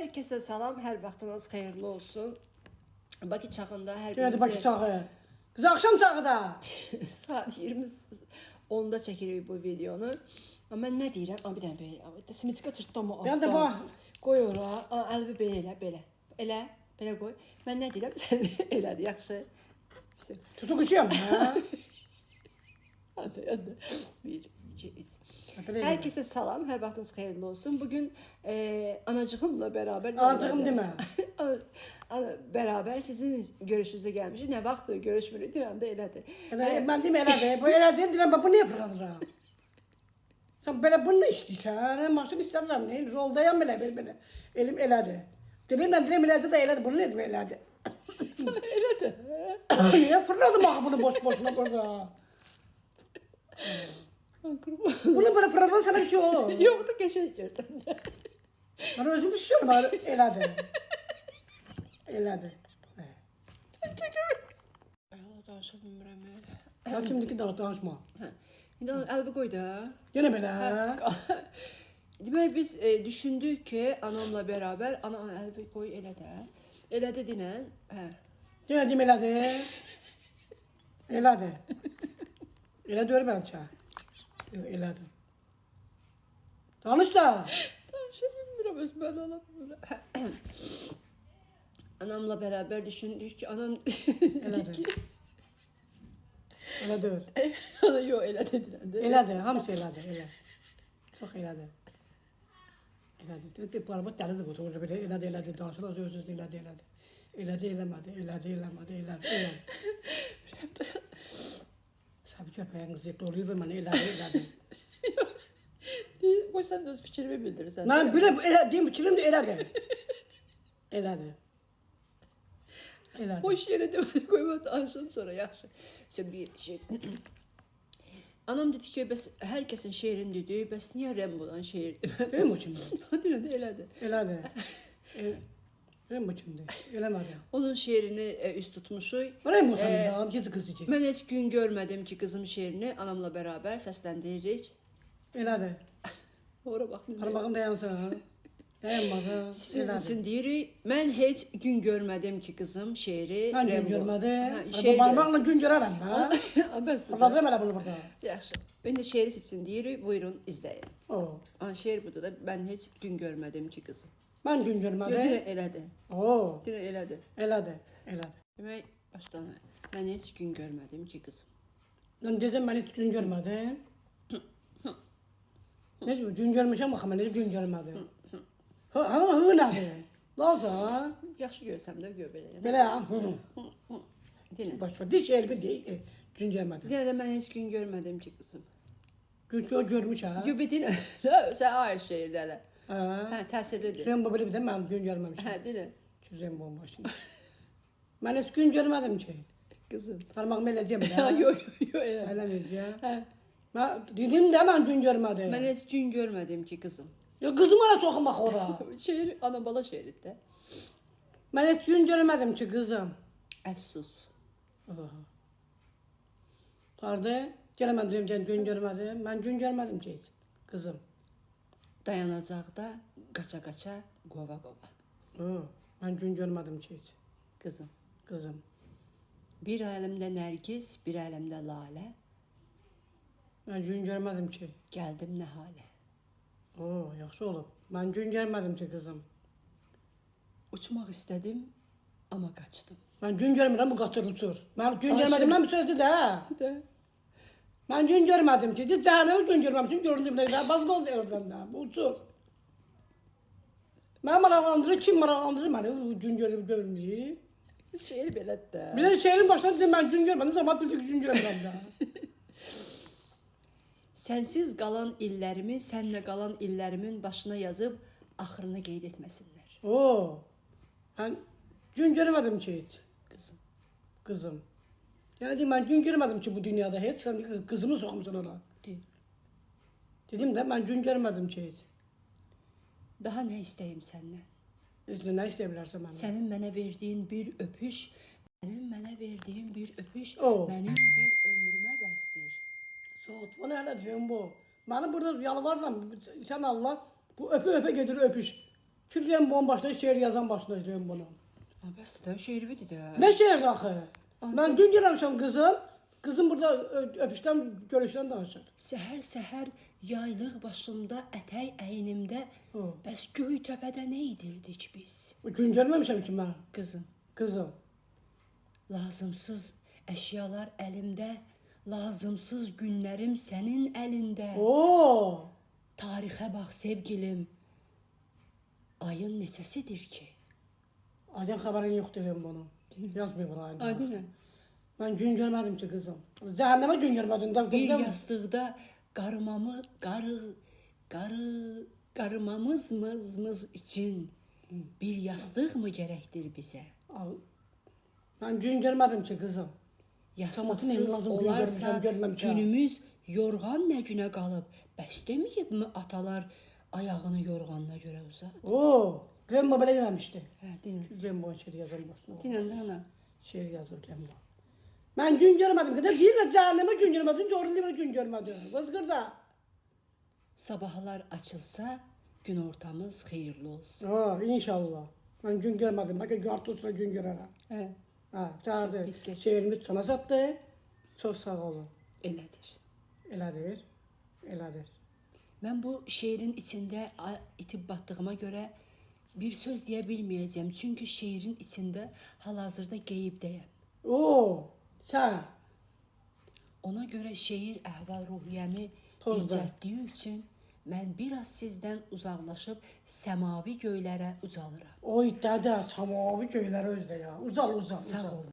Herkese salam, hər vaxtınız xeyirli olsun. Bakı çağında hər Geldi Bakı çağı. Kız akşam çağı da. saat 20:10-da çəkirik bu videonu. Amma mən nə deyirəm? Bir dənə belə, simiçka çırtdım o. Ben de bak. Qoy ora, əlbi belə. Belə qoy. Mən nə deyirəm? Sən elədi, yaxşı. Tutu kuşuyum ha. Hadi. 1, 2, 3. Böyle Herkese salam, hər vaxtınız xeyirli olsun. Bugün anacığımla beraber Anacığım deme. beraber sizin görüşünüze gelmişik. Ne vaxtdır görüşmürük, dirəndə elədir. Ben diyeyim elədi. Bu elədi. Dilem bu niye fırladıram? Sen böyle bunu istəyirsən. Maşın istədirəm. Ne? Roldayam belə. Elim elədi. Dilimle dilim elədi de elədi. Bunu nedim elədi? Elədir. Niye fırladım axı bunu boş-boşuna burada? Bunu böyle fırlatma sana bir şey olur. Yok da geçen gördüm. Ben özüm düşüyorum bana elədi. Elədi. Danışa bilmirəm. Ya kimdiki danışma. İndi əlbi qoy da. Gene belə. Demək biz düşündük ki, anamla beraber ana əlbi qoy elə də. Elədi dinən. Hə. Gene deyim elədi. Elədi. Elə deyir bəlkə. Elədi. Danış da. Danışa bilmirəm, öz mən ala bilmirəm. Anamla beraber düşündük ki, anam dedi ki, Elə deyir. ana yox elə dedilər. Elədi. Hamısı elədi. Elə. Çox elədi. Elədi. Barbat dəlidir bu. Doğru belə elədi. Danışırlar öz-öz elədi. Elədi, eləmədi. Sabı köpəyiniz doluyub mənə elədi. Qoy sən də öz fikrimi bildirirsən. Mən bilirəm, deyim fikrim də elədi. Boş yerə demədi, qoyma danışalım sonra, yaxşı. İşte bir şey. Anam dedi ki, bəs hər kəsin şeirini dedi, bəs niyə Rembo'dan şeir demədi? Deyim o kimdir? Deyirəm də elədi. Elədi. Deyim o kimdir? Eləmədi. Onun şeirini üst tutmuşuq. Rembo tanıyacağım, gizli kızıcıq. Mən heç gün görmədim ki, qızım şeirini anamla beraber səsləndiririk. Elədi. Ora bax. Parmağım dayansın. Dayanmadı. Sizin için deyirik, mən heç gün görmədim ki, qızım şeiri Mən gün Rembo. görmədim. Parmağımla gün görərəm da. Bəs. Fırladıram elə bunu burada. Yaxşı. Ben de şeiri sizin deyirik, buyurun izləyin. O. Şeir budur da, ben heç gün görmədim ki, qızım. Mən gün Dirə görmədim. elədi. O. Dirə elədi. Elədi. Demək, başdan mən heç gün görmədim ki, qızım. Mən deyəcəm, mən heç gün görmədim. Necə, gün görmüşəm, baxım, mən heç gün görmədim. Hı nədir? Lazım. Yaxşı görsəm də gör belə. Belə, Dinə. başqa, diş elbi deyil, gün görmədim. Dinə də mən heç gün görmədim ki, qızım. Gün görmüş ha. Gör bir dinə. Sən ayır şeirdə hələ. Hə, təsirlidir. Sen bu bilib də mən gün görməmişəm. Hə, dinə. Güzən bomba şimdi. Mən heç gün görmədim ki. Qızım. Parmağımı eləcəm Ya, də. yox, elə. Eləməyəcəm. Hə. Mən dedim də mən gün görmədim. Mən heç gün görmədim ki, qızım. Ya qızım ara soxmaq ora. Şeir, ana bala şeiridir də. Mən heç gün görmədim ki, qızım. Əfsus. Tardı. Gələ mən deyim gün görmədim. Mən gün görmədim ki heç. Qızım. Dayanacaqda qaça-qaça, qova-qova. Mən gün görmədim ki heç. Qızım. Qızım. Bir əlimdə nərgiz, bir əlimdə lalə. Mən gün görmədim ki. Gəldim nə halə. Yaxşı olub. Mən gün görmədim ki, qızım. Uçmaq istədim, amma qaçdım. Mən gün görmürəm, bu qaçır, uçur. Mən gün görmədimdən bir sözdür də. Də. Mən gün görmədim ki, cəhənnəmə gün görməmişim, göründüm də, bazı qol yerdən də, bu uçur. Mən maraqlandırır, kim maraqlandırır məni, gün görməyib. Şeir belədir də. Bir də şehrin başına dedim, mən gün görmədim, zaman bildik ki, gün görmürəm də. Sənsiz qalan illərimi, sənlə qalan illərimin başına yazıb, axırını qeyd etməsinlər. Mən gün görmədim ki, heç. Qızım. Qızım. Yəni, mən gün görmədim ki, bu dünyada heç, sən qızımı soxumsan ora. Dedim də, mən gün görmədim ki, heç. Daha nə istəyim səndən? Nə istəyə bilərsən məndən? Sənin mənə verdiyin bir öpüş, mənim bir ömrümə bəsdir. Saat, bu nədir bu? Beni burada yalvarıram, sen Allah, bu öpe gedir öpüş. Çünki Rembonun başına şeir yazan başına Rembonun. Ha, bəs də şeir bidir də. Ne şeirdi axı? Ben dün gelmişim kızım. Kızım burada öpüşten, görüşten danışır. Səhər-səhər yaylıq başımda, ətək əynimdə, Hı. bəs Göytəpədə nə edirdik biz? Gün görmemişim ki ben. Qızım, Kızım. lazımsız əşyalar əlimdə, lazımsız günlərim sənin əlində. Oo. Tarixə bax sevgilim, ayın neçəsidir ki? Aydan haberin yoktu Rembonun. Yazmıyor bana aydan. Adına, Ben gün görmedim ki kızım. Cehenneme gün görmedim. De, bir yastıqda qarımamız için bir yastıq mı gərəkdir bizə? Ben gün görmedim ki kızım. Tamatın evi Yastıqsız lazım, gün olarsa görmüşəm, görməmişəm. günümüz yorğan nə günə qalıb? Bəs deməyibmi atalar ayağını yorğanına görə uzat? Oo. Rembo böyle dememişti. Hə, dinlə. Rembo şiir yazan başına. Dinlə də ana. Şiir yazır Rembo. Ben gün görmedim. Kadar değil mi? Cehenneme gün görmedim. Jordan'da gün görmedim. Kızgırda. Sabahlar açılsa gün ortamız xeyirli olsun. Ha, inşallah. Ben gün görmedim. Belki artırsa gün görürüm. Hə, Ha, sağdır. Bitti. Şeirimiz sana sattı. Çok sağ olun. elədir. Elədir. Elədir. Mən bu şeirin içində itib batdığıma görə bir söz deyə bilməyəcəm. Çünki şeirin içində hal-hazırda qeyibdəyəm. Oo, sen. Ona görə şeir əhval-ruhiyyəmi Pozdu. dincəltdiyi üçün mən biraz sizdən uzaqlaşıb səmavi göylərə ucalıram. Oy dede, samavi köyler özde ya. Uzal uzal. Sağ uzal. olun.